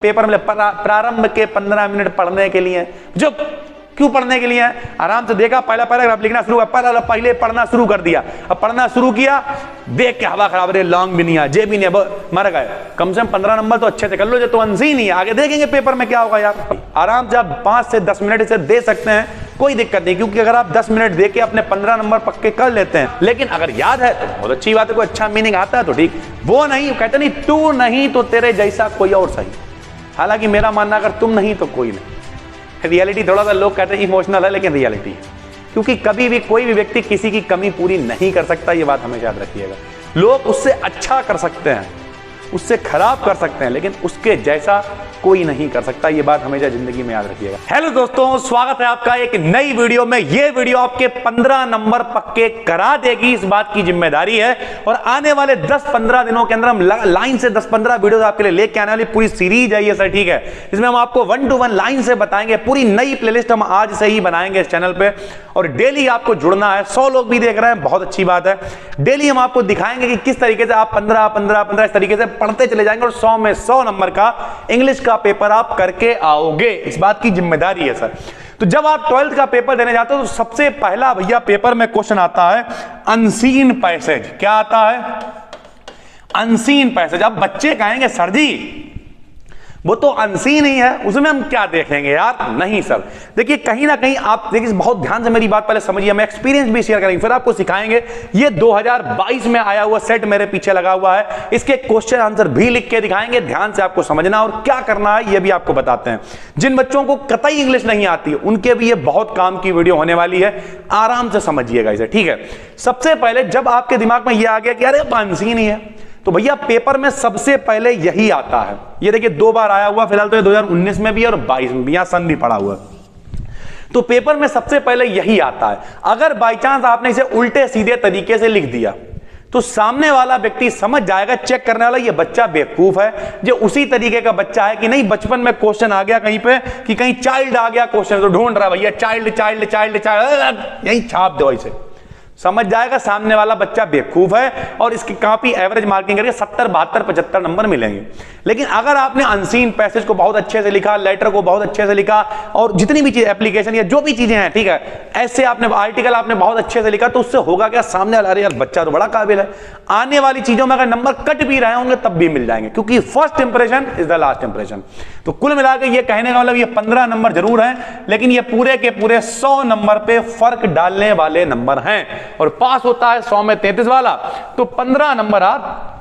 Paper में प्रारंभ के 15 मिनट पढ़ने के लिए। जो क्यों पढ़ने के लिए है? आराम से देखा, पहला पैराग्राफ लिखना शुरू कर, पहले पढ़ना शुरू कर दिया। अब पढ़ना शुरू किया, देख के हवा खराब रही, लॉन्ग भी नहीं है, जे भी नहीं है, मर गए। कम से कम 15 नंबर तो अच्छे से कर लो, जो तो अनसी नहीं है, आगे देखेंगे पेपर में क्या होगा यार। आराम से आप 5 से 10 मिनट इसे दे सकते हैं, कोई दिक्कत नहीं, क्योंकि अगर आप 10 मिनट दे के अपने 15 नंबर पक्के कर लेते हैं, लेकिन अगर याद है तो बहुत अच्छी बात है, कोई अच्छा मीनिंग आता है तो ठीक, वो नहीं, कहते नहीं तू नहीं तो तेरे जैसा कोई और सही। हालांकि मेरा मानना अगर तुम नहीं तो कोई नहीं। रियलिटी थोड़ा सा लोग कहते हैं इमोशनल है, लेकिन रियलिटी है, क्योंकि कभी भी कोई भी व्यक्ति किसी की कमी पूरी नहीं कर सकता, ये बात हमेशा याद रखिएगा। लोग उससे अच्छा कर सकते हैं, उससे खराब कर सकते हैं, लेकिन उसके जैसा कोई नहीं कर सकता, ये बात हमेशा जिंदगी में याद रखिएगा। हेलो दोस्तों, स्वागत है आपका एक नई वीडियो में। ये वीडियो आपके 15 नंबर पक्के करा देगी, इस बात की जिम्मेदारी है। और आने वाले 10-15 दिनों के अंदर हम लाइन से 10-15 वीडियो आपके लिए लेके आने वाली पूरी सीरीज है ये सर, ठीक है। इसमें हम आपको 1 to 1 लाइन से बताएंगे, पूरी नई प्लेलिस्ट हम आज से ही बनाएंगे इस चैनल पे। और डेली आपको जुड़ना है, 100 लोग भी देख रहे हैं, बहुत अच्छी बात है। डेली हम आपको दिखाएंगे कि किस तरीके से आप 15-15-15 इस तरीके से पढ़ते चले जाएंगे और 100 में 100 नंबर का इंग्लिश का पेपर आप करके आओगे, इस बात की जिम्मेदारी है सर। तो जब आप 12th का पेपर देने जाते हो तो सबसे पहला भैया पेपर में क्वेश्चन आता है अनसीन पैसेज। क्या आता है? Unseen passage. अब बच्चे कहेंगे सर जी वो तो अनसीन ही है, उसमें हम क्या देखेंगे यार। नहीं सर, देखिए कहीं ना कहीं आप देखिए, बहुत ध्यान से मेरी बात पहले समझिए, हम एक्सपीरियंस भी शेयर करेंगे, फिर आपको सिखाएंगे। ये 2022 में आया हुआ सेट मेरे पीछे लगा हुआ है, इसके क्वेश्चन आंसर भी लिख के दिखाएंगे, ध्यान से आपको समझना और क्या करना है ये भी आपको बताते हैं। जिन बच्चों को कतई इंग्लिश नहीं आती है उनके भी ये बहुत काम की वीडियो होने वाली है, आराम से समझिएगा इसे, ठीक है। सबसे पहले जब आपके दिमाग में यह आ गया कि अरे अनसीन ही है, तो भैया पेपर में सबसे पहले यही आता है। ये देखिए 2 बार आया हुआ, फिलहाल तो ये 2019 में भी और 22 में भी, यहां सन भी पड़ा हुआ है। तो पेपर में सबसे पहले यही आता है। अगर बाई चांस आपने इसे उल्टे सीधे तरीके से लिख दिया तो सामने वाला व्यक्ति समझ जाएगा, चेक करने वाला, ये बच्चा बेवकूफ है, जो उसी तरीके का बच्चा है कि नहीं बचपन में क्वेश्चन आ गया कहीं पे कि कहीं चाइल्ड आ गया क्वेश्चन, तो ढूंढ रहा भैया चाइल्ड चाइल्ड चाइल्ड चाइल्ड, यही छाप दो, इसे समझ जाएगा सामने वाला बच्चा बेवकूफ है और इसकी काफी एवरेज मार्किंग करके 70, 72, 75 नंबर मिलेंगे। लेकिन अगर आपने अनसीन पैसेज को बहुत अच्छे से लिखा, लेटर को बहुत अच्छे से लिखा और जितनी भी चीज एप्लीकेशन या जो भी चीजें हैं, ठीक है, ऐसे आपने आर्टिकल आपने बहुत अच्छे से लिखा, तो उससे होगा क्या, सामने वाला अरे यार बच्चा तो बड़ा काबिल है। आने वाली चीजों में अगर नंबर कट भी रहे होंगे तब भी मिल जाएंगे, क्योंकि first impression is the last impression. तो कुल मिलाकर ये कहने का मतलब ये 15 नंबर जरूर हैं, लेकिन ये पूरे के पूरे 100 नंबर पे फर्क डालने वाले नंबर हैं। और पास होता है 100 में 33 वाला, तो 15 नंबर आप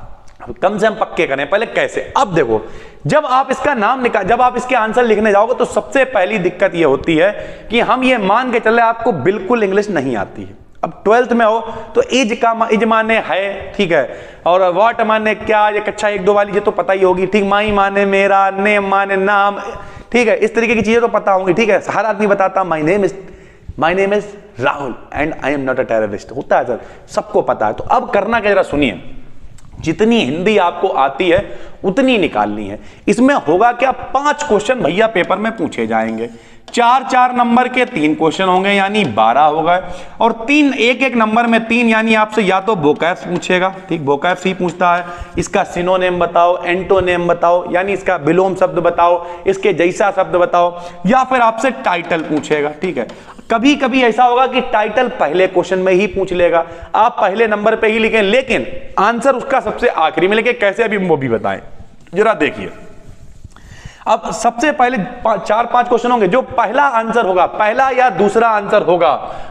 कम से कम पक्के करें। पहले कैसे? अब देखो, जब आप इसका नाम निकाल, जब आप इसके आंसर लिखने जाओगे तो सबसे पहली दिक्कत यह होती है कि हम ये मान के चले आपको बिल्कुल इंग्लिश नहीं आती है। अब 12th में हो तो इज माने है, ठीक है, और व्हाट माने क्या, ये कक्षा 1-2 वाली ये तो पता ही होगी, ठीक, माई माने मेरा, नेम माने नाम, ठीक है, इस तरीके की चीजें तो पता होंगी, ठीक है। हर आदमी बताता my name is Rahul and I am not a terrorist, होता है सर, सबको पता है। तो अब करना क्या, जरा सुनिए, जितनी हिंदी आपको आती है उतनी निकालनी है। इसमें होगा क्या, 5 क्वेश्चन भैया पेपर में पूछे जाएंगे, 4-4 नंबर के 3 क्वेश्चन होंगे, यानी 12 हो गए, और 3 एक नंबर में 3, यानी आपसे या तो वोकैब्स पूछेगा, ठीक, वोकैब्स ही पूछता है, इसका सिनोनिम बताओ, एंटोनिम बताओ, यानी इसका विलोम शब्द बताओ, इसके जैसा शब्द बताओ, या फिर आपसे टाइटल पूछेगा, ठीक है। कभी कभी ऐसा होगा कि टाइटल पहले क्वेश्चन में ही पूछ लेगा, आप पहले नंबर पे ही लिखें, लेकिन आंसर उसका सबसे आखिरी में लिखें। कैसे, अभी वो भी बताएं, जरा देखिए। अब सबसे पहले 4-5 क्वेश्चन होंगे, जो पहला आंसर होगा, पहला या दूसरा आंसर होगा,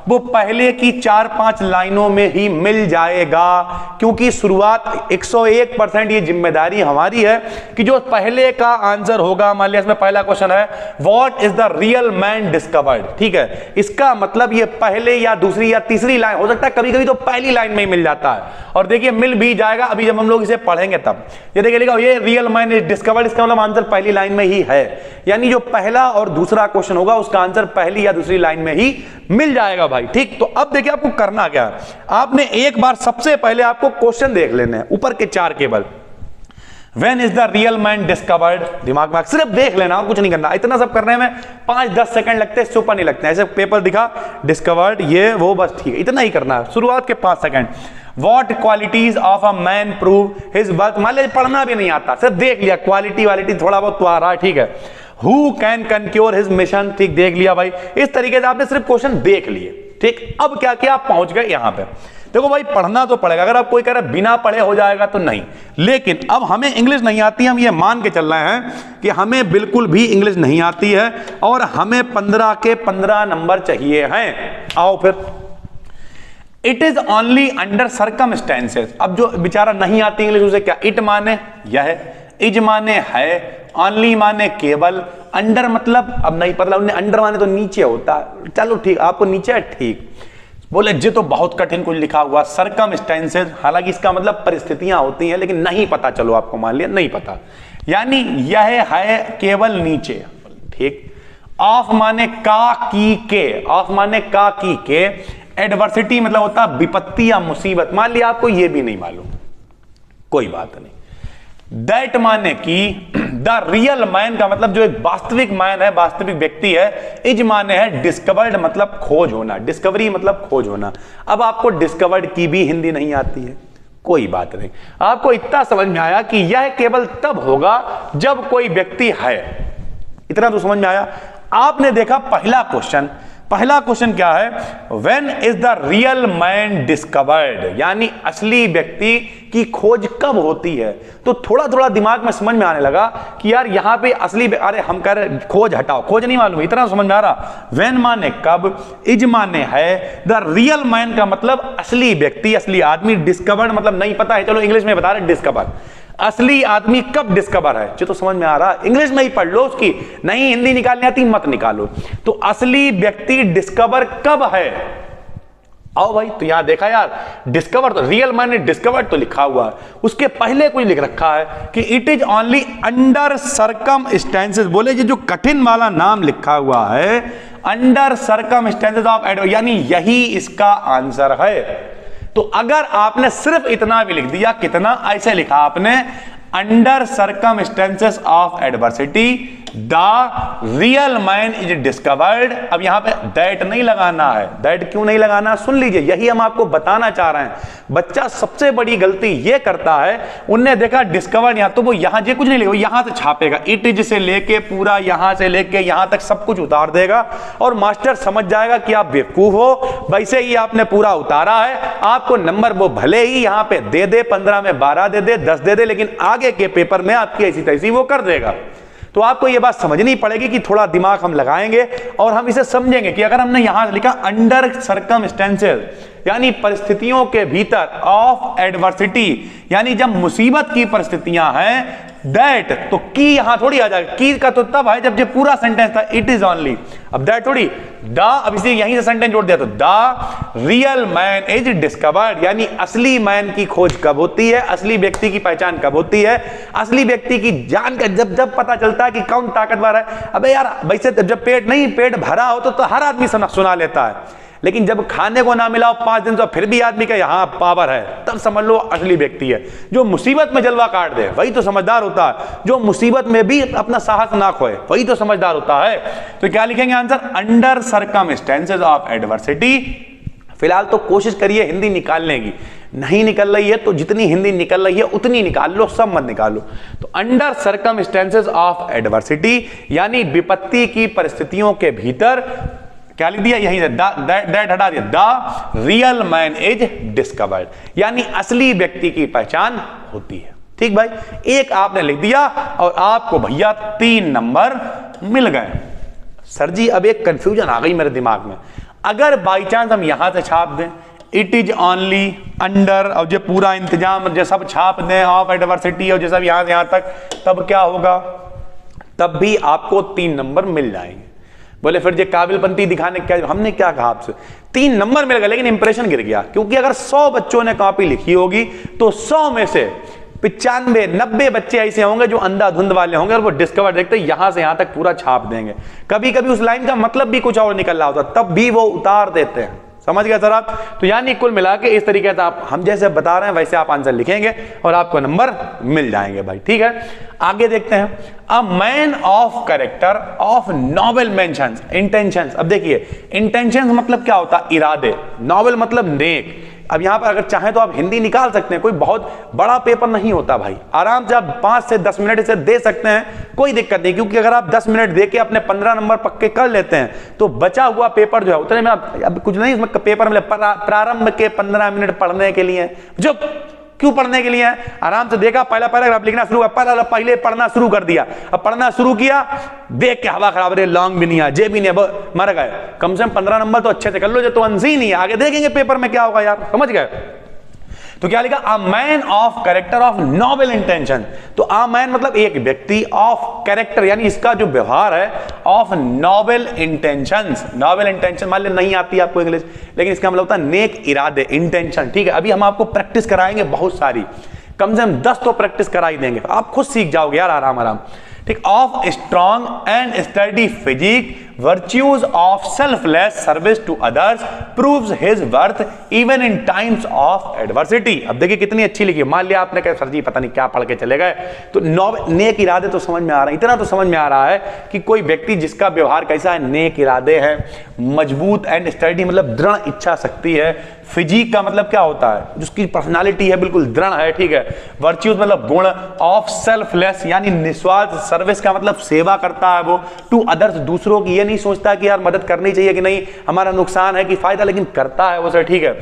वो पहले की 4-5 लाइनों में ही मिल जाएगा, क्योंकि शुरुआत 101% ये जिम्मेदारी हमारी है कि जो पहले का आंसर होगा, मान लिया इसमें पहला क्वेश्चन है what is the real man discovered, ठीक है, इसका मतलब ये पहले या दूसरी या तीसरी लाइन हो सकता है, कभी कभी तो पहली लाइन में ही मिल जाता है। और देखिए मिल भी जाएगा, अभी जब हम लोग इसे पढ़ेंगे तब ये देखिए लिखा ये रियल मैन इज डिस्कवर्ड, इसका मतलब आंसर पहली लाइन में ही है, यानी जो पहला और दूसरा क्वेश्चन होगा उसका आंसर पहली या दूसरी लाइन में ही मिल जाएगा भाई, ठीक। तो अब देखिए आपको करना क्या है, आपने एक बार सबसे पहले आपको क्वेश्चन देख लेने हैं, ऊपर के 4 केवल। When is the real man discovered, दिमाग में सिर्फ देख लेना और कुछ नहीं करना। इतना सब करने में 5-10 सेकंड लगते हैं, इससे ऊपर नहीं लगते। ऐसे पेपर दिखा डिस्कवर्ड ये वो, बस ठीक है, इतना ही करना है शुरुआत के 5 second. What qualities of a man prove his worth, मान लीजिए पढ़ना भी नहीं आता, सिर्फ देख लिया, क्वालिटी वालिटी थोड़ा बहुत तो आ रहा है, ठीक है। Who can concure his mission, ठीक, देख लिया भाई। इस तरीके से आपने सिर्फ क्वेश्चन देख लिए, ठीक। अब क्या किया, आप पहुंच गए यहां पे। देखो भाई पढ़ना तो पड़ेगा, अगर आप कोई कह रहा है बिना पढ़े हो जाएगा तो नहीं, लेकिन अब हमें इंग्लिश नहीं आती, हम ये मान के चल रहे हैं कि हमें बिल्कुल भी इंग्लिश नहीं आती है और हमें 15 के 15 नंबर चाहिए हैं। आओ फिर, it is only under circumstances. अब जो बेचारा नहीं आती इंग्लिश उसे क्या, इट माने यह, इज माने है, ओनली माने केवल, अंडर मतलब अब नहीं पता, अंडर माने तो नीचे होता, चलो ठीक, आपको नीचे है, ठीक। बोले जे तो बहुत कठिन कुछ लिखा हुआ, सर्कमस्टेंसेस, हालांकि इसका मतलब परिस्थितियां होती हैं, लेकिन नहीं पता, चलो आपको मान लिया नहीं पता, यानी यह है केवल नीचे, ठीक। ऑफ माने का, की के, ऑफ माने का, की के, एडवर्सिटी मतलब होता है विपत्ति या मुसीबत, मान लिया आपको ये भी नहीं मालूम, कोई बात नहीं। दैट माने की, द रियल मैन का मतलब जो एक वास्तविक मैन है, वास्तविक व्यक्ति है। इज माने है डिस्कवर्ड मतलब खोज होना, डिस्कवरी मतलब खोज होना। अब आपको डिस्कवर्ड की भी हिंदी नहीं आती है, कोई बात नहीं, आपको इतना समझ में आया कि यह केवल तब होगा जब कोई व्यक्ति है, इतना तो समझ में आया। आपने देखा पहला क्वेश्चन, पहला क्वेश्चन क्या है, when is the real man discovered, यानी असली व्यक्ति की खोज कब होती है। तो थोड़ा थोड़ा दिमाग में समझ में आने लगा कि यार यहां पे असली, अरे हम कह रहे खोज हटाओ, खोज नहीं मालूम, इतना समझ में आ रहा। व्हेन माने कब, इज माने है, द रियल मैन का मतलब असली व्यक्ति, असली आदमी, डिस्कवर्ड मतलब नहीं पता है, चलो इंग्लिश में बता रहे डिस्कवर, असली आदमी कब डिस्कवर है, जो तो समझ में आ रहा, इंग्लिश में ही पढ़ लो उसकी, नहीं हिंदी निकालनी आती मत निकालो। तो असली व्यक्ति डिस्कवर कब है, आओ भाई, तो यहां देखा यार डिस्कवर, तो रियल मैन डिस्कवर्ड तो लिखा हुआ है, उसके पहले कुछ लिख रखा है कि it is only under circumstances. बोले ये जो कठिन वाला नाम लिखा हुआ है अंडर सर्कमस्टेंसेस ऑफ एडवर्सिटी, यानी यही इसका आंसर है। तो अगर आपने सिर्फ इतना भी लिख दिया, कितना ऐसे लिखा आपने, under circumstances of adversity the real man is discovered. अब यहां पे दैट नहीं लगाना है, दैट क्यों नहीं लगाना, सुन लीजिए, यही हम आपको बताना चाह रहे हैं। बच्चा सबसे बड़ी गलती ये करता है, उनने देखा डिस्कवर्ड यहां, तो वो यहां जे कुछ नहीं लिखेगा, यहां से छापेगा, इट इज से लेके पूरा यहां से लेके यहां तक सब कुछ उतार देगा और मास्टर समझ जाएगा कि आप बेवकूफ हो। वैसे ही आपने पूरा उतारा है, आपको नंबर वो भले ही यहां पे दे दे, 15 में 12 दे दे, 10 दे दे, लेकिन आगे के पेपर में आपकी ऐसी तैसी वो कर देगा। तो आपको यह बात समझनी पड़ेगी कि थोड़ा दिमाग हम लगाएंगे और हम इसे समझेंगे कि अगर हमने यहां लिखा अंडर सर्कमस्टेंसेस, यानी परिस्थितियों के भीतर, ऑफ एडवर्सिटी यानी जब मुसीबत की परिस्थितियां हैं, दैट तो की यहां थोड़ी आ जाएगा, की का तो तब है जब ये पूरा सेंटेंस था, इट इज ओनली, अब दैट थोड़ी, द, अब इसे यहीं से सेंटेंस जोड़ दिया, तो the real man is discovered, यानी असली मैन की खोज कब होती है, असली व्यक्ति की पहचान कब होती है, असली व्यक्ति की जान का जब पता चलता है कि कौन ताकतवर है। अबे यार वैसे जब पेट भरा हो तो हर आदमी सुना लेता है, लेकिन जब खाने को ना मिला हो 5 दिन तो फिर भी आदमी का यहां पावर है, तब समझ लो असली व्यक्ति है। जो मुसीबत में जलवा काट दे वही तो समझदार होता है, जो मुसीबत में भी अपना साहस ना खोए वही तो समझदार होता है। तो क्या लिखेंगे answer, under circumstances of adversity. फिलहाल तो कोशिश करिए हिंदी निकालने की, नहीं निकल रही है तो जितनी हिंदी निकल रही है उतनी निकाल लो, सब मत निकालो। तो अंडर सर्कमस्टेंसेस ऑफ एडवर्सिटी यानी विपत्ति की परिस्थितियों के भीतर, क्या लिख दिया यहीं से, दैट हटा दिया, the real man is discovered, यानी असली व्यक्ति की पहचान होती है। ठीक भाई, एक आपने लिख दिया और आपको भैया 3 नंबर मिल गए। सर जी अब एक कंफ्यूजन आ गई मेरे दिमाग में, अगर बाई चांस हम यहां से छाप दें इट इज ओनली अंडर, और जो पूरा इंतजाम जो सब छाप दें ऑफ एडवर्सिटी और जो सब यहां से यहां तक, तब क्या होगा, तब भी आपको 3 नंबर मिल जाएंगे। बोले फिर जो काबिलपंती दिखाने क्या, हमने क्या कहा आपसे, 3 नंबर मिल गए, लेकिन इंप्रेशन गिर गया, क्योंकि अगर 100 बच्चों ने कॉपी लिखी होगी तो 100 में से 95-90 बच्चे ऐसे होंगे जो अंधाधुंध वाले होंगे और वो डिस्कवर देखते यहां से यहां तक पूरा छाप देंगे। कभी कभी उस लाइन का मतलब भी कुछ और निकल रहा होता, तब भी वो उतार देते हैं। समझ गए सर आप? तो यानी कुल मिला के इस तरीके से आप हम जैसे बता रहे हैं वैसे आप आंसर लिखेंगे और आपको नंबर मिल जाएंगे भाई। ठीक है, आगे देखते हैं। अ man of character of Nobel mentions intentions. अब देखिए इंटेंशंस मतलब क्या होता है? इरादे। नोबल मतलब नेक। अब यहां पर अगर चाहें तो आप हिंदी निकाल सकते हैं, कोई बहुत बड़ा पेपर नहीं होता भाई, आराम से आप 5 से 10 मिनट इसे दे सकते हैं, कोई दिक्कत नहीं। क्योंकि अगर आप 10 मिनट दे के अपने 15 नंबर पक्के कर लेते हैं तो बचा हुआ पेपर जो है उतने में आप अब कुछ नहीं इसमें पेपर में प्रारंभ के 15 मिनट पढ़ने के लिए जो क्यों पढ़ने के लिए है? आराम से देखा, पहला पैराग्राफ लिखना शुरू किया, पहले पढ़ना शुरू कर दिया। अब पढ़ना शुरू किया, देख के हवा खराब रही, लॉन्ग भी नहीं है, जे भी नहीं है, मर गए। कम से कम 15 नंबर तो अच्छे से कर लो, जो तो अनसी नहीं है, आगे देखेंगे पेपर में क्या होगा यार, समझ गए? तो क्या लिखा? A man of character of noble intention. तो अ मैन मतलब एक व्यक्ति, ऑफ कैरेक्टर यानी इसका जो व्यवहार है, of noble intentions. Noble intention मान ले नहीं आती आपको इंग्लिश, लेकिन इसका मतलब होता है नेक इरादे, इंटेंशन। ठीक है, अभी हम आपको प्रैक्टिस कराएंगे बहुत सारी, कम से कम 10 तो प्रैक्टिस करा ही देंगे, आप खुद सीख जाओगे यार आराम आराम। ठीक, of strong and sturdy physique, virtues of selfless service to others, proves his worth even in times of adversity। अब देखिए कितनी अच्छी लिखी। मान लिया आपने कहा सर जी पता नहीं क्या पढ़ के चले गए, तो नेक इरादे तो समझ में आ रहे हैं, इतना तो समझ में आ रहा है कि कोई व्यक्ति जिसका व्यवहार कैसा है, नेक इरादे हैं, मजबूत, एंड स्टडी मतलब दृढ़ इच्छा शक्ति है, फिजिक का मतलब क्या होता है, जिसकी पर्सनालिटी है बिल्कुल दृढ़ है। ठीक है, वर्च्यूज मतलब गुण, ऑफ सेल्फलेस यानी निस्वार्थ, सर्विस का मतलब सेवा करता है वो, टू अदर्स दूसरों की, ये नहीं सोचता कि यार मदद करनी चाहिए कि नहीं हमारा नुकसान है कि फायदा, लेकिन करता है वो सर। ठीक है,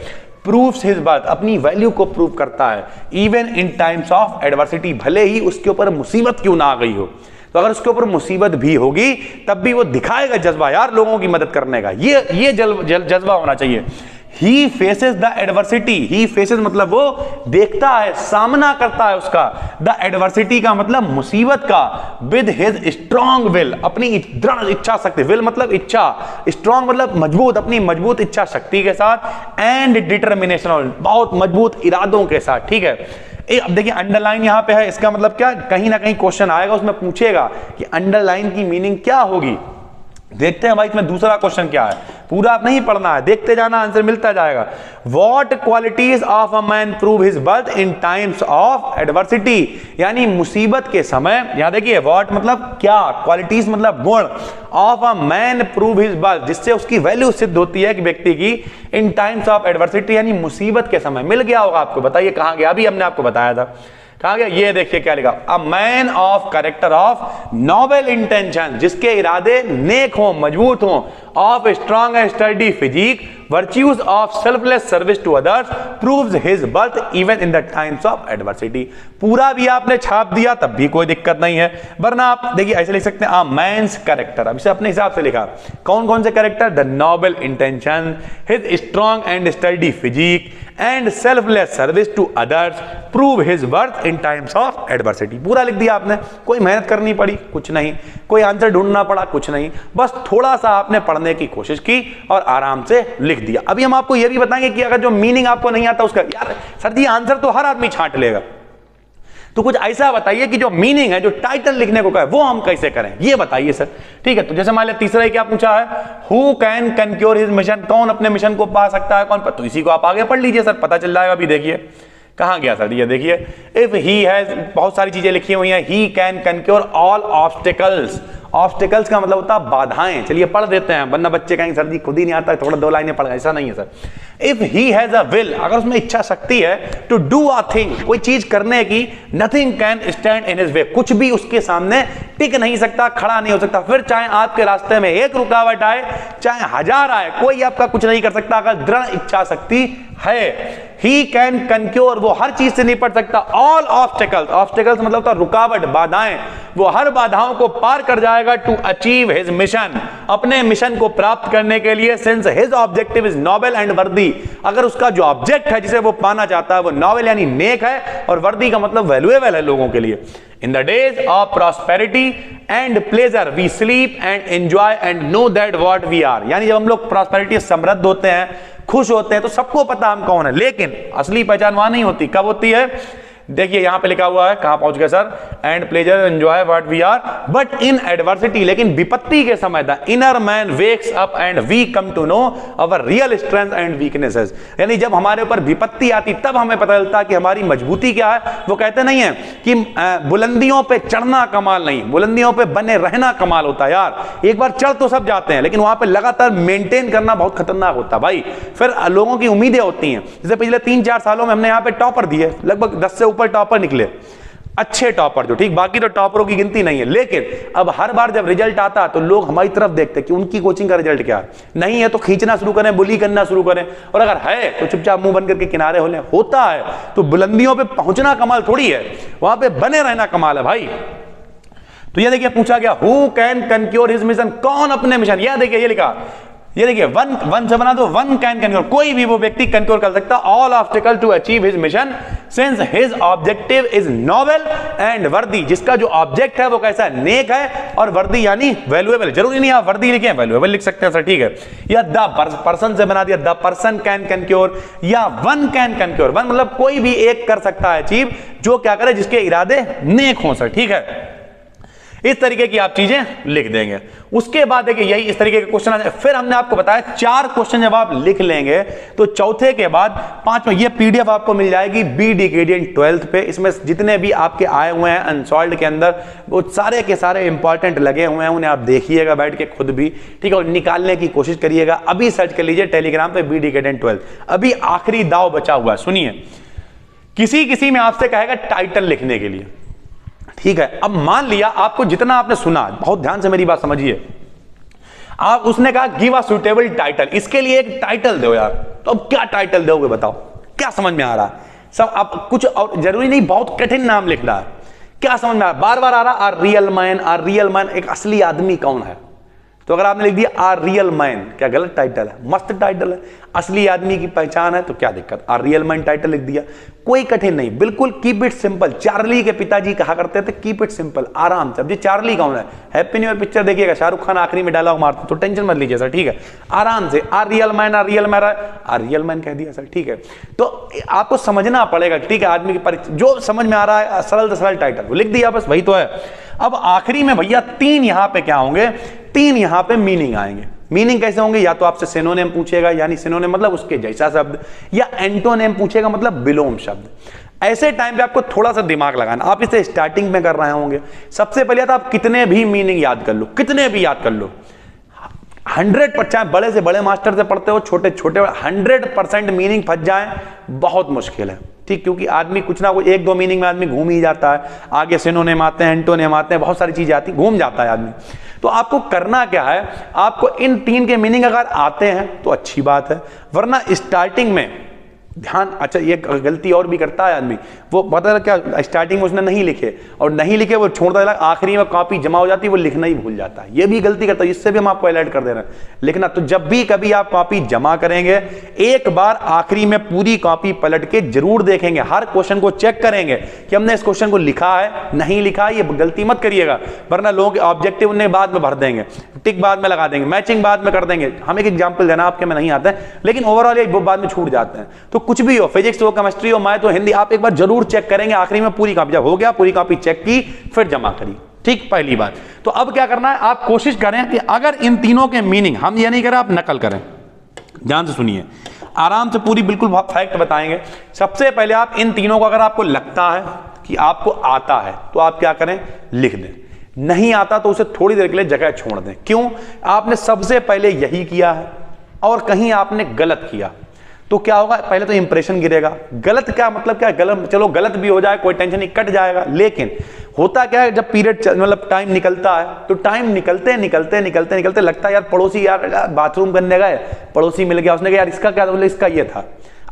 प्रूव्स हिज वर्थ अपनी वैल्यू को प्रूव करता है, even in times of adversity भले ही उसके ऊपर मुसीबत क्यों ना आ गई हो, तो अगर उसके ऊपर मुसीबत भी होगी तब भी वो दिखाएगा जज्बा यार लोगों की मदद करने का, ये जज्बा होना चाहिए। He faces the adversity, he faces मतलब वो देखता है, सामना करता है उसका, the adversity का मतलब मुसीबत का, with his strong will अपनी दृढ़ इच्छा शक्ति, will मतलब इच्छा, strong मतलब मजबूत, अपनी मजबूत इच्छा शक्ति के साथ, and determination बहुत मजबूत इरादों के साथ। ठीक है, अब देखिए अंडरलाइन यहां पे है, इसका मतलब क्या, कहीं ना कहीं क्वेश्चन आएगा उसमें पूछेगा कि अंडरलाइन की मीनिंग क्या होगी। देखते हैं भाई इसमें दूसरा क्वेश्चन क्या है, पूरा आप नहीं पढ़ना है, देखते जाना, आंसर मिलता जाएगा। What qualities of a man prove his worth in times of adversity, यानी मुसीबत के समय, यहां देखिए what मतलब क्या, qualities मतलब गुण, of a man prove his worth जिससे उसकी वैल्यू सिद्ध होती है कि व्यक्ति की, in times of adversity यानी मुसीबत के समय। मिल गया होगा आपको, बताइए कहां गया, अभी हमने आपको बताया था कहां गया, ये देखिए क्या लिखा, a man of character of noble intention जिसके इरादे नेक हो, मजबूत हो, of strong and sturdy physique, virtues of selfless service to others, proves his worth even in the times of adversity। पूरा भी आपने छाप दिया तब भी कोई दिक्कत नहीं है, वरना आप देखिए ऐसे लिख सकते हैं आ मैंस कैरेक्टर, अब इसे अपने हिसाब से लिखा, कौन कौन से character, the noble intention, his strong and sturdy physique and selfless service to others, prove his worth in times of adversity. पूरा लिख दिया आपने, कोई मेहनत करनी पड़ी कुछ नहीं, कोई आंसर ढूंढना पड़ा कुछ नहीं, बस थोड़ा सा आपने पढ़ने की कोशिश की और आराम से लिख दिया। अभी हम आपको यह भी बताएंगे कि अगर जो मीनिंग आपको नहीं आता उसका, यार सर जी आंसर तो हर आदमी छांट लेगा, तो कुछ ऐसा बताइए कि जो मीनिंग है, जो टाइटल लिखने को कहे वो हम कैसे करें, ये बताइए सर। ठीक है, तो जैसे मान लिया तीसरा ही क्या पूछा है, हु कैन कनक्योर हिज मिशन, कौन अपने मिशन को पा सकता है, कौन, तो इसी को आप आगे पढ़ लीजिए सर, पता चल जाएगा। अभी देखिए कहां गया सर, ये देखिए, इफ ही हैज, बहुत सारी चीजें लिखी हुई हैं, he can conquer all obstacles, obstacles का मतलब होता है बाधाएं, चलिए पढ़ देते हैं, वरना बच्चे कहेंगे सर जी खुद ही नहीं आता, थोड़ा 2 लाइनें पढ़ गए, ऐसा नहीं है sir. If he has a will, अगर उसमें इच्छा शक्ति है, टू डू अ थिंग, कोई चीज करने की, nothing can stand in his way, कुछ भी उसके सामने टिक नहीं सकता, खड़ा नहीं हो सकता, फिर चाहे आपके रास्ते में 1 रुकावट आए, चाहे 1000 आए, कोई आपका कुछ नहीं कर सकता अगर दृढ़ इच्छा शक्ति है। ही कैन कनक्योर, वो हर चीज से निपट सकता, ऑल ऑब्स्टिकल्स, ऑब्स्टिकल्स मतलब होता रुकावट, बाधाएं, वो हर बाधाओं को पार कर जाएगा, टू अचीव हिज मिशन, अपने मिशन को प्राप्त करने के लिए, since his objective is noble and वर्दी, अगर उसका जो ऑब्जेक्ट है जिसे वो पाना चाहता है वो नोबल यानी नेक है, और वर्दी का मतलब वैल्यूएबल है लोगों के लिए। In the days of prosperity and pleasure we sleep and enjoy and know that what we are, यानी जब हम लोग प्रॉस्पेरिटी समृद्ध होते हैं, खुश होते हैं, तो सबको पता हम कौन है, लेकिन असली पहचान वहां नहीं होती, कब होती है, देखिए यहां पे लिखा हुआ है, कहां पहुंच गए sir, and pleasure enjoy what we are but in adversity, लेकिन विपत्ति के समय the inner man wakes up and we come to know our real strength and weaknesses. यानी जब हमारे ऊपर विपत्ति आती तब हमें पता चलता कि हमारी मजबूती क्या है। वो कहते नहीं है कि बुलंदियों पे चढ़ना कमाल नहीं, बुलंदियों पे बने रहना कमाल होता है यार। एक बार चढ़ तो सब जाते हैं, लेकिन वहां पे लगातार मेंटेन करना बहुत खतरनाक होता है भाई। फिर लोगों की उम्मीदें होती हैं, जैसे पिछले 3-4 सालों में हमने यहाँ पे टॉपर दिए, लगभग 10 से ऊपर टॉपर निकले, अच्छे टॉपर जो, ठीक, बाकी तो टॉपरों की गिनती नहीं है। लेकिन अब हर बार जब रिजल्ट आता तो लोग हमारी तरफ देखते कि उनकी कोचिंग का रिजल्ट क्या है, नहीं है तो खींचना शुरू करें, बुली करना शुरू करें, और अगर है तो चुपचाप मुंह बंद करके किनारे हो लें। होता है तो बुलंदियों पे पहुंचना कमाल थोड़ी है, वहां पे बने रहना कमाल है भाई। तो ये देखिए पूछा गया हु कैन कनक्योर हिज मिशन, कौन अपने मिशन, यह देखिए ये लिखा, ये देखिए वन से बना दो, वन कैन कनक्योर, कोई भी वो व्यक्ति कनक्योर कर सकता all obstacle to achieve his mission since his objective is noble and worthy, जिसका जो ऑब्जेक्ट है वो कैसा है, नेक है, और वर्दी यानी वैल्यूएबल। जरूरी नहीं आप वर्दी लिखें, वैल्यूएबल लिख सकते हैं सर, ठीक है। या द पर्सन से बना दिया द पर्सन कैन कनक्योर, या वन कैन कनक्योर, वन मतलब कोई भी एक कर सकता है अचीव जो क्या करे, जिसके इरादे नेक हों सर, ठीक है। इस तरीके की आप चीजें लिख देंगे। उसके बाद देखिए यही इस तरीके के क्वेश्चन आ जाए। फिर हमने आपको बताया 4 क्वेश्चन जब आप लिख लेंगे तो चौथे के बाद 5वां ये पीडीएफ आपको मिल जाएगी बी डिकेडियन 12th पे। इसमें जितने भी आपके आए हुए हैं अनसॉल्व्ड के अंदर वो सारे के सारे इंपॉर्टेंट लगे हुए हैं, उन्हें आप देखिएगा बैठ के खुद भी, ठीक है, और निकालने की कोशिश करिएगा। अभी सर्च कर लीजिए टेलीग्राम पे बी डिकेडियन 12, अभी आखिरी दाव बचा हुआ है। सुनिए, किसी में आपसे कहेगा टाइटल लिखने के लिए, ठीक है। अब मान लिया आपको जितना आपने सुना, बहुत ध्यान से मेरी बात समझिए, आप उसने कहा गिव अ सूटेबल टाइटल, इसके लिए एक टाइटल दो यार, तो अब क्या टाइटल दोगे बताओ, क्या समझ में आ रहा है सब? आप कुछ और जरूरी नहीं बहुत कठिन नाम लिखना है, क्या समझ में आ रहा, बार बार आ रहा, आर रियल मैन, एक असली आदमी कौन है? तो अगर आपने लिख दिया आर रियल मैन, क्या गलत टाइटल है? मस्त टाइटल है, असली आदमी की पहचान है, तो क्या दिक्कत, आर रियल मैन टाइटल लिख दिया, कोई कठिन नहीं, बिल्कुल कीप इट सिंपल। चार्ली के पिताजी कहा करते थे कीप इट सिंपल, आराम से। अब ये चार्ली कौन है? हैप्पी न्यू ईयर पिक्चर देखिएगा, शाहरुख खान आखिरी में डायलॉग मारते, तो टेंशन मत लीजिए सर, ठीक है, आराम से आर रियल मैन कह दिया सर, ठीक है। तो आपको समझना पड़ेगा, ठीक है, आदमी की जो समझ में आ रहा है सरल से सरल टाइटल लिख दिया, बस वही तो है। अब आखिरी में भैया 3 यहां पे क्या होंगे, 3 यहां पे मीनिंग आएंगे। मीनिंग कैसे होंगे? या तो आपसे सिनोनिम पूछेगा, यानी सिनोनिम मतलब उसके जैसा शब्द, या एंटोनिम पूछेगा मतलब विलोम शब्द। ऐसे टाइम पे आपको थोड़ा सा दिमाग लगाना, आप इसे स्टार्टिंग में कर रहे होंगे। सबसे पहले तो आप कितने भी मीनिंग याद कर लो, कितने भी याद कर लो, 100%, बड़े से बड़े मास्टर से पढ़ते हो, छोटे छोटे 100% मीनिंग फंस जाए बहुत मुश्किल है, ठीक, क्योंकि आदमी कुछ ना कुछ 1-2 मीनिंग में आदमी घूम ही जाता है, आगे सिनोनिम आते हैं, एंटोनिम आते हैं, बहुत सारी चीजें आती, घूम जाता है आदमी। तो आपको करना क्या है, आपको इन 3 के मीनिंग अगर आते हैं तो अच्छी बात है, वरना स्टार्टिंग में ध्यान, अच्छा ये गलती और भी करता है आदमी, वो पता है क्या, स्टार्टिंग में उसने नहीं लिखे और नहीं लिखे वो छोड़ता है, आखिरी में कॉपी जमा हो जाती है, वो लिखना ही भूल जाता है, ये भी गलती करता है। इससे भी हम आपको अलर्ट कर दे रहे हैं, लिखना। तो जब भी कभी आप कॉपी जमा करेंगे, एक बार आखिरी में पूरी कॉपी पलट के जरूर देखेंगे, हर क्वेश्चन को चेक करेंगे कि हमने इस क्वेश्चन को लिखा है नहीं लिखा है, ये गलती मत करिएगा, वरना लोगों के ऑब्जेक्टिव उन्हें बाद में भर देंगे, टिक बाद में लगा देंगे, मैचिंग बाद में कर देंगे। हम एक एग्जाम्पल देना, आपके में नहीं आता है, लेकिन ओवरऑल ये बाद में छूट जाते हैं। तो कुछ भी हो, फिजिक्स हो, केमिस्ट्री हो, मैथ हो, हिंदी, आप एक बार जरूर चेक करेंगे आखिरी में पूरी कॉपी। जब हो गया पूरी कॉपी चेक की फिर जमा करी, ठीक, पहली बात। तो अब क्या करना है, आप कोशिश करें कि अगर इन तीनों के मीनिंग, हम ये नहीं करें आप नकल करें, ध्यान से सुनिए, आराम से पूरी बिल्कुल फैक्ट बताएंगे। सबसे पहले आप इन तीनों को अगर आपको लगता है कि आपको आता है तो आप क्या करें, लिख दें, नहीं आता तो उसे थोड़ी देर के लिए जगह छोड़ दें। क्यों? आपने सबसे पहले यही किया है और कहीं आपने गलत किया तो क्या होगा, पहले तो इंप्रेशन गिरेगा। गलत क्या मतलब, क्या गलत, चलो गलत भी हो जाए कोई टेंशन नहीं, कट जाएगा, लेकिन होता क्या है, जब पीरियड मतलब टाइम निकलता है तो टाइम निकलते लगता है यार पड़ोसी यार बाथरूम करने गए, पड़ोसी मिल गया, उसने कहा यार इसका क्या, बोले इसका ये था,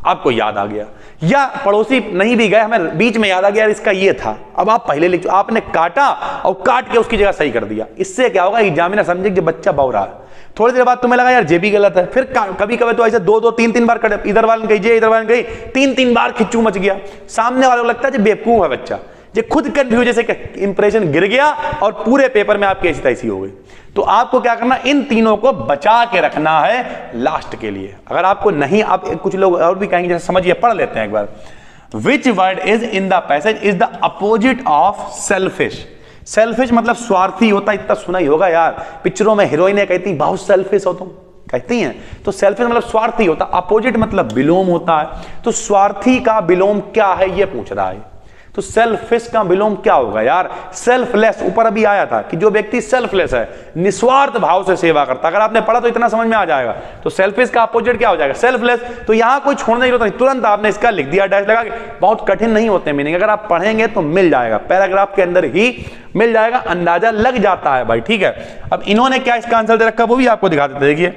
आपको याद आ गया। या पड़ोसी नहीं भी गए, हमें बीच में याद आ गया यार इसका ये था, अब आप पहले लिख, आपने काटा और काट के उसकी जगह सही कर दिया। इससे क्या होगा, एग्जामिनर समझे कि बच्चा बौ रहा है, थोड़ी देर बाद तुम्हें लगा यार ये भी गलत है, फिर कभी कभी तो ऐसे 2-2, 3-3 बार कटे, इधर वाले ने कही, इधर वाले ने कही, 3-3 बार खिच्चू मच गया, सामने वाले को लगता है बेवकूफ है बच्चा, ये खुद कंफ्यूज, जैसे इंप्रेशन गिर गया और पूरे पेपर में आपकी ऐसी तैसी हो गई। तो आपको क्या करना, इन तीनों को बचा के रखना है लास्ट के लिए। अगर आपको नहीं, आप कुछ लोग और भी कहेंगे, जैसे समझिए, पढ़ लेते हैं एक बार, which word is in the passage is the opposite of selfish. Selfish मतलब स्वार्थी होता है, इतना सुना ही होगा यार, पिक्चरों में हीरोइनें कहती बहुत सेल्फिश हो तुम, कहती हैं। तो सेल्फिश मतलब स्वार्थी होता, अपोजिट मतलब विलोम होता है। तो स्वार्थी का विलोम क्या है ये पूछ रहा है। तो सेल्फिश का विलोम क्या होगा यार? सेल्फलेस, ऊपर अभी आया था कि जो व्यक्ति सेल्फलेस है, निस्वार्थ भाव से सेवा करता, अगर आपने पढ़ा तो इतना समझ में आ जाएगा। तो सेल्फिश का अपोजिट क्या हो जाएगा? सेल्फलेस। तो यहां कोई छोड़ने की जरूरत नहीं, तुरंत आपने इसका लिख दिया डैश लगा के, बहुत कठिन नहीं होते मीनिंग, अगर आप पढ़ेंगे तो मिल जाएगा, पैराग्राफ के अंदर ही मिल जाएगा, अंदाजा लग जाता है भाई, ठीक है। अब इन्होंने क्या इसका आंसर दे रखा वो भी आपको दिखा देते, देखिए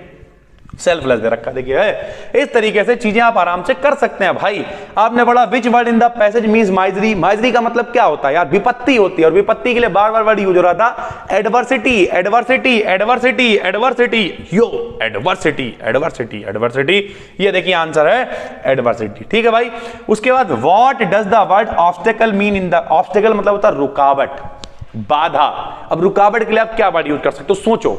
सेल्फलेस दे रखा, देखिए है। इस तरीके से चीजें आप आराम से कर सकते हैं भाई। आपने पढ़ा which word in the passage means misery. Misery का मतलब क्या होता है यार? विपत्ति होती है, और विपत्ति के लिए बार बार वर्ड यूज हो रहा था एडवर्सिटी, एडवर्सिटी, एडवर्सिटी, एडवर्सिटी, यो एडवर्सिटी, एडवर्सिटी, एडवर्सिटी, ये देखिए आंसर है एडवर्सिटी, ठीक है भाई। उसके बाद what does the word obstacle mean in the. Obstacle मतलब होता है रुकावट, बाधा। अब रुकावट के लिए आप क्या वर्ड यूज कर सकते हो, सोचो।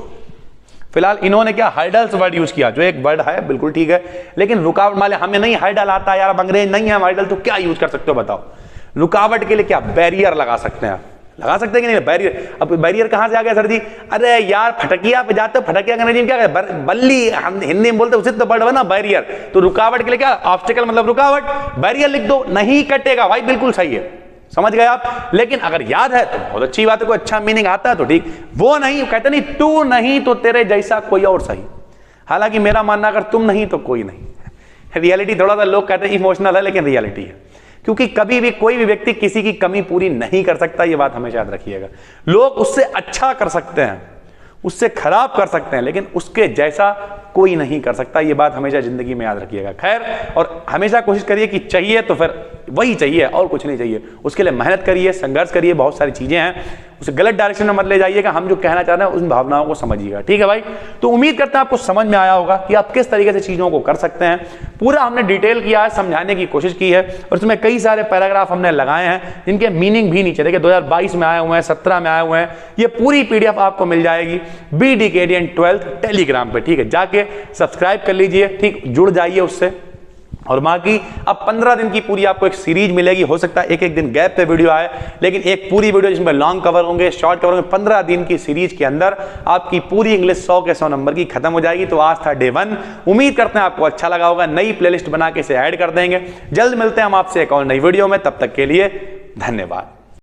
फिलहाल इन्होंने क्या हर्डल्स वर्ड यूज किया, जो एक वर्ड है बिल्कुल ठीक है, लेकिन रुकावट मान लिया हमें नहीं हर्डल आता यार, अब अंग्रेज नहीं है हर्डल, तो क्या यूज कर सकते हो बताओ? रुकावट के लिए क्या बैरियर लगा सकते हैं आप, लगा सकते हैं कि नहीं बैरियर। अब बैरियर कहां से आ गया सर जी? अरे यार फटकिया पे जाते हो, फटकिया का अंग्रेजी में क्या कहते हैं? बल्ली, हम हिंदी में बोलते उसे तो वर्ड बना बैरियर। तो रुकावट के लिए क्या? ऑब्स्टेकल मतलब रुकावट, बैरियर लिख दो, नहीं कटेगा भाई, बिल्कुल सही है, समझ गए आप। लेकिन अगर याद है तो बहुत अच्छी बात है, कोई अच्छा मीनिंग आता है तो ठीक, वो नहीं कहते नहीं, तू नहीं तो तेरे जैसा कोई और सही। हालांकि मेरा मानना अगर तुम नहीं तो कोई नहीं। रियलिटी थोड़ा सा लोग कहते हैं इमोशनल है, लेकिन रियलिटी है, क्योंकि कभी भी कोई भी व्यक्ति किसी की कमी पूरी नहीं कर सकता, ये बात हमेशा याद रखिएगा। लोग उससे अच्छा कर सकते हैं, उससे खराब कर सकते हैं, लेकिन उसके जैसा कोई नहीं कर सकता, ये बात हमेशा जिंदगी में याद रखिएगा। खैर, और हमेशा कोशिश करिए कि चाहिए तो फिर वही चाहिए और कुछ नहीं चाहिए, उसके लिए मेहनत करिए, संघर्ष करिए, बहुत सारी चीजें हैं, उसे गलत डायरेक्शन में मत ले जाइएगा, हम जो कहना चाह रहे हैं उन भावनाओं को समझिएगा, ठीक है भाई। तो उम्मीद करते हैं आपको समझ में आया होगा कि आप किस तरीके से चीजों को कर सकते हैं। पूरा हमने डिटेल किया है, समझाने की कोशिश की है, और इसमें कई सारे पैराग्राफ हमने लगाए हैं जिनके मीनिंग भी नीचे देखिए 2022 में आए हुए हैं, 17 में आए हुए हैं। ये पूरी PDF आपको मिल जाएगी BDKDN 12th टेलीग्राम पे, ठीक है, जाके सब्सक्राइब कर लीजिए, ठीक, जुड़ जाइए उससे। और बाकी अब 15 दिन की पूरी आपको एक सीरीज मिलेगी, हो सकता है एक एक दिन गैप पे वीडियो आए, लेकिन एक पूरी वीडियो जिसमें लॉन्ग कवर होंगे, शॉर्ट कवर होंगे, 15 दिन की सीरीज के अंदर आपकी पूरी इंग्लिश 100 के 100 नंबर की खत्म हो जाएगी। तो आज था डे 1, उम्मीद करते हैं आपको अच्छा लगा होगा। नई प्लेलिस्ट बना के इसे ऐड कर देंगे। जल्द मिलते हैं हम आपसे एक और नई वीडियो में, तब तक के लिए धन्यवाद।